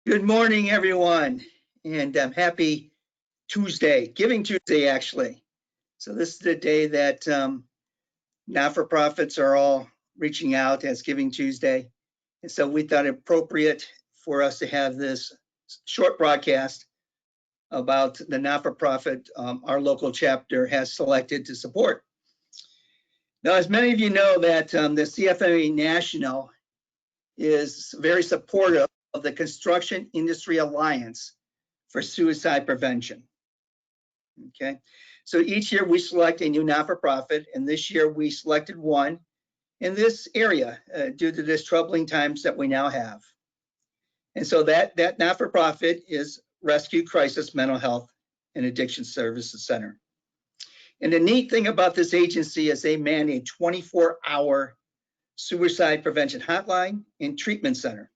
Good morning, everyone, and happy Tuesday, Giving Tuesday, actually. So this is the day that not-for-profits are all reaching out as Giving Tuesday. And so we thought it appropriate for us to have this short broadcast about the not-for-profit our local chapter has selected to support. Now, as many of you know, that the CFMA National is very supportive of the Construction Industry Alliance for Suicide Prevention. Okay, so each year we select a new not-for-profit, and this year we selected one in this area due to this troubling times that we now have. And so that not-for-profit is Rescue Crisis Mental Health and Addiction Services Center. And the neat thing about this agency is they man a 24-hour suicide prevention hotline and treatment center.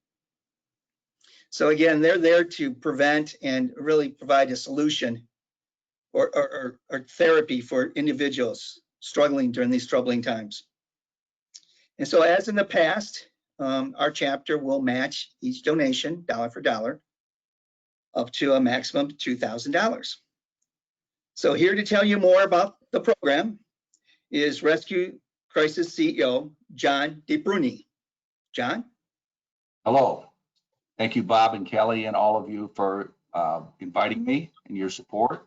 So again, they're there to prevent and really provide a solution or therapy for individuals struggling during these troubling times. And so as in the past, our chapter will match each donation dollar for dollar up to a maximum of $2,000. So here to tell you more about the program is Rescue Crisis CEO, John DeBruyne. John? Hello. Thank you, Bob and Kelly, and all of you for inviting me and your support.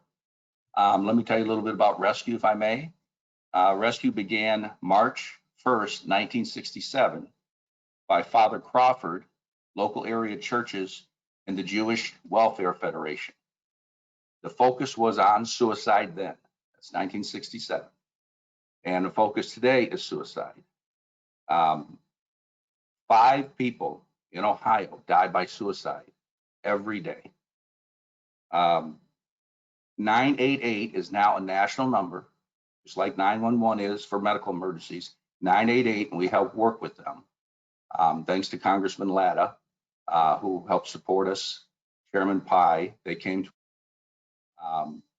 Let me tell you a little bit about Rescue, if I may. Rescue began March 1st, 1967 by Father Crawford, local area churches, and the Jewish Welfare Federation. The focus was on suicide then. That's 1967. And the focus today is suicide. 5 people in Ohio died by suicide every day. 988 is now a national number, just like 911 is for medical emergencies. 988, and we help work with them. Thanks to Congressman Latta, who helped support us, Chairman Pai, they came to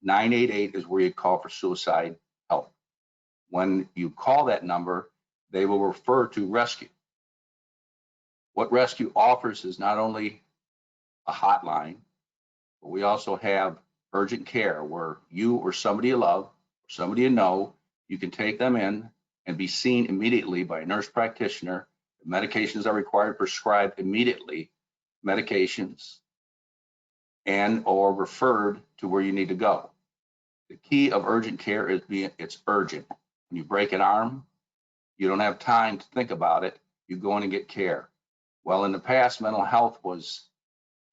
988 is where you call for suicide help. When you call that number, they will refer to Rescue. What Rescue offers is not only a hotline, but we also have urgent care where you or somebody you love, or somebody you know, you can take them in and be seen immediately by a nurse practitioner. Medications are required, prescribed immediately, medications, and or referred to where you need to go. The key of urgent care is it's urgent. When you break an arm, you don't have time to think about it. You go in and get care. Well, in the past, mental health was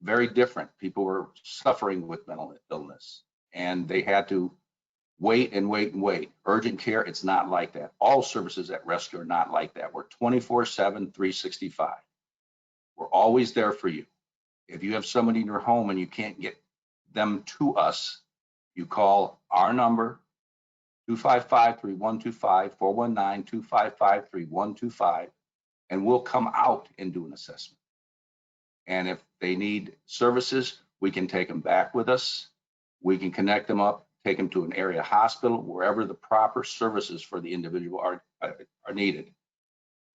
very different. People were suffering with mental illness, and they had to wait and wait and wait. Urgent care, it's not like that. All services at Rescue are not like that. We're 24/7, 365. We're always there for you. If you have somebody in your home and you can't get them to us, you call our number, 255-3125, 419-255-3125, and we'll come out and do an assessment. And if they need services, we can take them back with us. We can connect them up, take them to an area hospital, wherever the proper services for the individual are needed.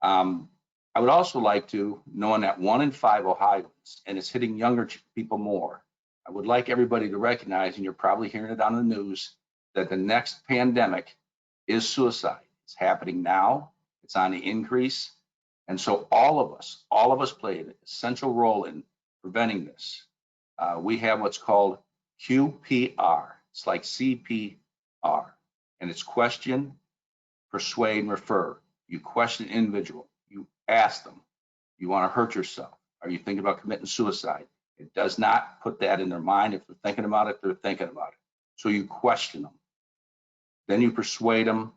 I would also like to, knowing that 1 in 5 Ohioans, and it's hitting younger people more, I would like everybody to recognize, and you're probably hearing it on the news, that the next pandemic is suicide. It's happening now. It's on the increase. And so all of us play an essential role in preventing this. We have what's called QPR. It's like CPR, and it's question, persuade, and refer. You question an individual. You ask them, you want to hurt yourself? Are you thinking about committing suicide? It does not put that in their mind. If they're thinking about it, they're thinking about it. So you question them. Then you persuade them,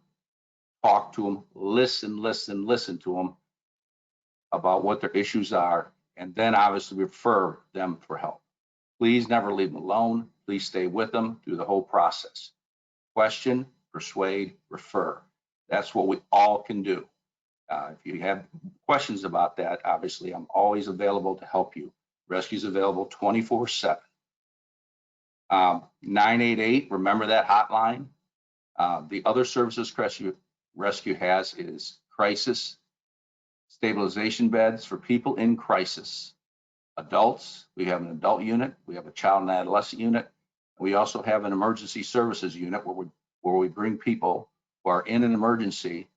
talk to them, listen to them about what their issues are, and then obviously refer them for help. Please never leave them alone. Please stay with them through the whole process. Question, persuade, refer. That's what we all can do. If you have questions about that, obviously I'm always available to help you. Rescue's available 24/7. 988, remember that hotline. The other services Rescue has is crisis, stabilization beds for people in crisis, adults, we have an adult unit, we have a child and adolescent unit. We also have an emergency services unit where we bring people who are in an emergency,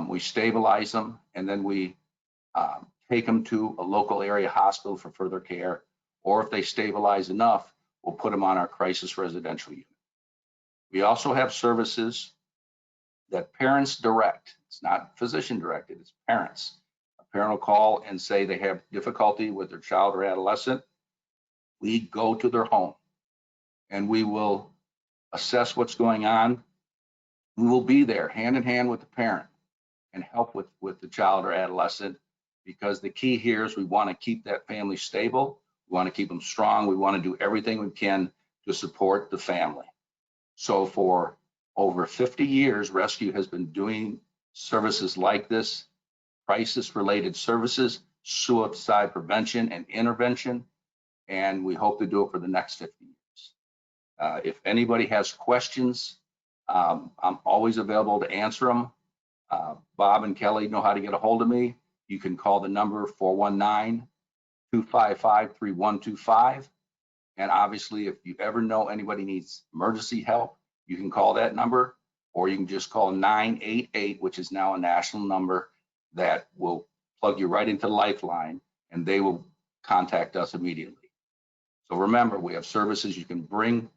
we stabilize them, and then we take them to a local area hospital for further care. Or if they stabilize enough, we'll put them on our crisis residential unit. We also have services that parents direct. It's not physician directed, it's parents. A parent will call and say they have difficulty with their child or adolescent. We go to their home and we will assess what's going on. We will be there hand in hand with the parent and help with the child or adolescent, because the key here is we want to keep that family stable. We want to keep them strong. We want to do everything we can to support the family. So for over 50 years, Rescue has been doing services like this, crisis-related services, suicide prevention and intervention, and we hope to do it for the next 50 years. If anybody has questions, I'm always available to answer them. Bob and Kelly know how to get a hold of me. You can call the number 419-255-3125. And obviously, if you ever know anybody needs emergency help, you can call that number, or you can just call 988, which is now a national number that will plug you right into Lifeline, and they will contact us immediately. So remember, we have services you can bring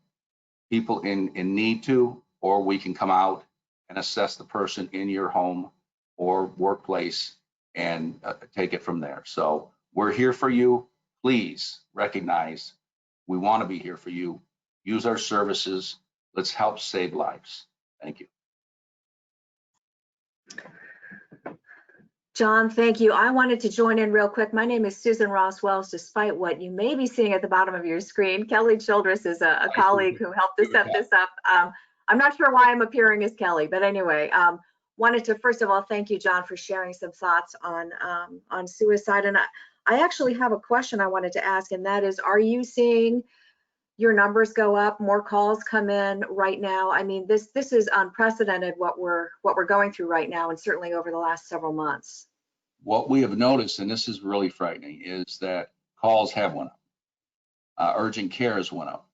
people in need to, or we can come out and assess the person in your home or workplace and take it from there. So we're here for you. Please recognize we want to be here for you. Use our services. Let's help save lives. Thank you. John, thank you. I wanted to join in real quick. My name is Susan Ross Wells. Despite what you may be seeing at the bottom of your screen, Kelly Childress is a colleague who helped to set this up. I'm not sure why I'm appearing as Kelly, but anyway, wanted to first of all thank you, John, for sharing some thoughts on suicide. And I actually have a question I wanted to ask, and that is, are you seeing your numbers go up, more calls come in right now? I mean, this is unprecedented what we're going through right now, and certainly over the last several months. What we have noticed, and this is really frightening, is that calls have went up. Urgent care has went up.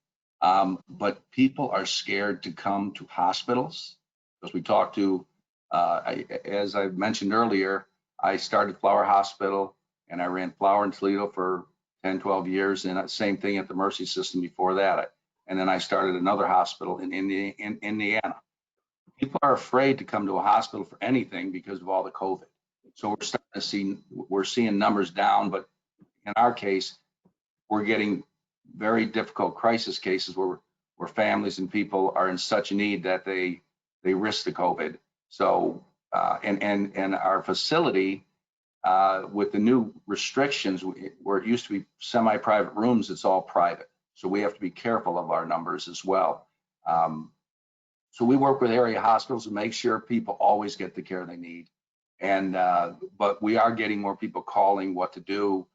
But people are scared to come to hospitals, because we talked to, as I mentioned earlier, I started Flower Hospital and I ran Flower in Toledo for 10, 12 years, and same thing at the Mercy System before that. And then I started another hospital in Indiana. People are afraid to come to a hospital for anything because of all the COVID. So we're seeing numbers down, but in our case, we're getting very difficult crisis cases where families and people are in such need that they risk the COVID. So and our facility, with the new restrictions, where it used to be semi-private rooms, it's all private. So we have to be careful of our numbers as well. So we work with area hospitals to make sure people always get the care they need. And but we are getting more people calling what to do.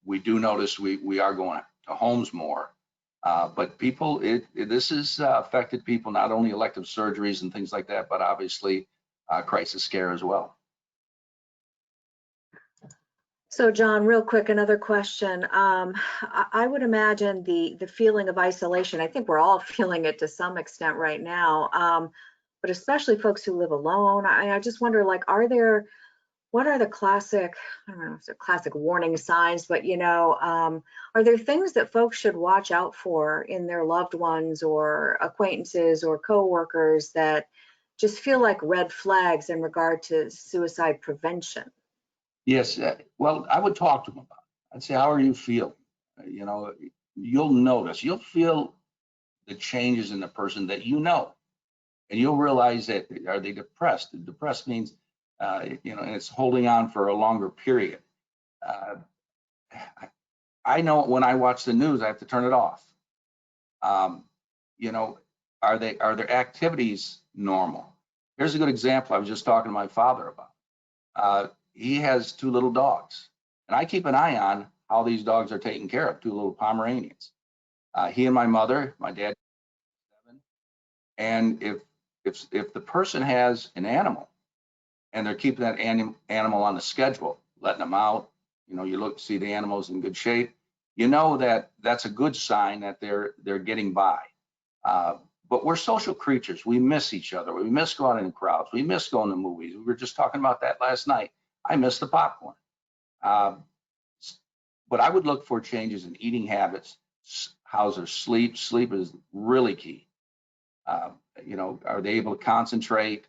We do notice we are going to homes more, but people, this has affected people, not only elective surgeries and things like that, but obviously crisis care as well. So John, real quick, another question. I would imagine the feeling of isolation, I think we're all feeling it to some extent right now, but especially folks who live alone. I just wonder, like, what are the classic, I don't know if they're classic warning signs, but are there things that folks should watch out for in their loved ones or acquaintances or coworkers that just feel like red flags in regard to suicide prevention? Yes, well, I would talk to them about it. I'd say, how are you feeling? You'll notice, you'll feel the changes in the person that you know, and you'll realize that, are they depressed? Depressed means, and it's holding on for a longer period. I know when I watch the news, I have to turn it off. Are their activities normal? Here's a good example. I was just talking to my father about. He has 2 little dogs, and I keep an eye on how these dogs are taken care of, 2 little Pomeranians. He and my mother, my dad, 7. And if the person has an animal and they're keeping that animal on the schedule, letting them out, You know, you look, see the animals in good shape. You know that that's a good sign that they're getting by. But we're social creatures. We miss each other. We miss going in crowds. We miss going to movies. We were just talking about that last night. I miss the popcorn. But I would look for changes in eating habits, how's their sleep. Sleep is really key. You know, are they able to concentrate?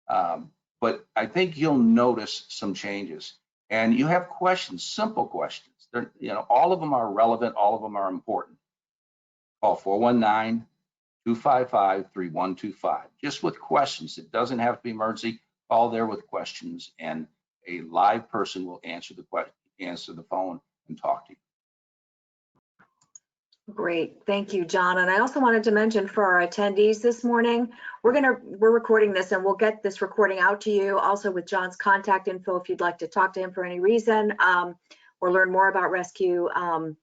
But I think you'll notice some changes. And you have questions, simple questions. They're, you know, all of them are relevant. All of them are important. Call 419-255-3125. Just with questions. It doesn't have to be emergency. Call there with questions, and a live person will answer the phone and talk to you. Great, thank you, John. And I also wanted to mention for our attendees this morning, we're recording this, and we'll get this recording out to you also with John's contact info if you'd like to talk to him for any reason or learn more about rescue. And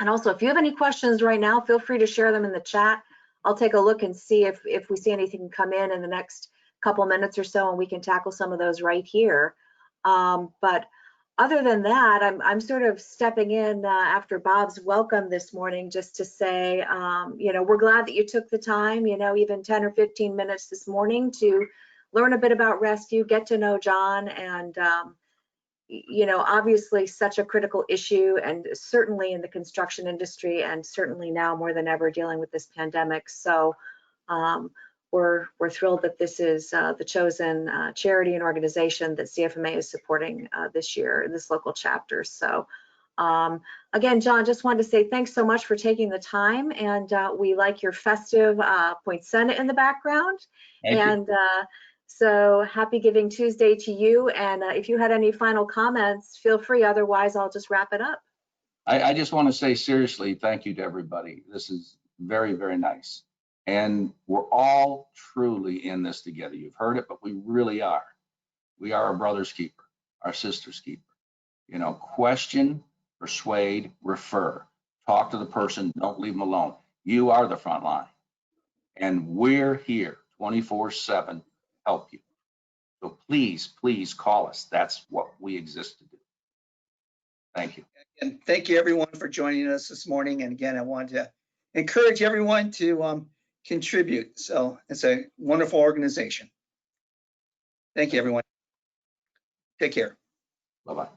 also, if you have any questions right now, feel free to share them in the chat. I'll take a look and see if we see anything come in the next couple minutes or so, and we can tackle some of those right here. But other than that, I'm sort of stepping in after Bob's welcome this morning just to say, you know, we're glad that you took the time, you know, even 10 or 15 minutes this morning to learn a bit about rescue, get to know John, and, you know, obviously such a critical issue, and certainly in the construction industry, and certainly now more than ever dealing with this pandemic. So we're thrilled that this is the chosen charity and organization that CFMA is supporting this year in this local chapter. So again, John, just wanted to say thanks so much for taking the time, and we like your festive poinsettia in the background. Thank you. So happy Giving Tuesday to you. And if you had any final comments, feel free. Otherwise, I'll just wrap it up. I just want to say seriously, thank you to everybody. This is very, very nice. And we're all truly in this together. You've heard it, but we really are. We are our brother's keeper, our sister's keeper. You know, question, persuade, refer. Talk to the person. Don't leave them alone. You are the front line. And we're here 24/7 to help you. So please, please call us. That's what we exist to do. Thank you. And thank you everyone for joining us this morning. And again, I want to encourage everyone to contribute. So it's a wonderful organization. Thank you, everyone. Take care. Bye-bye.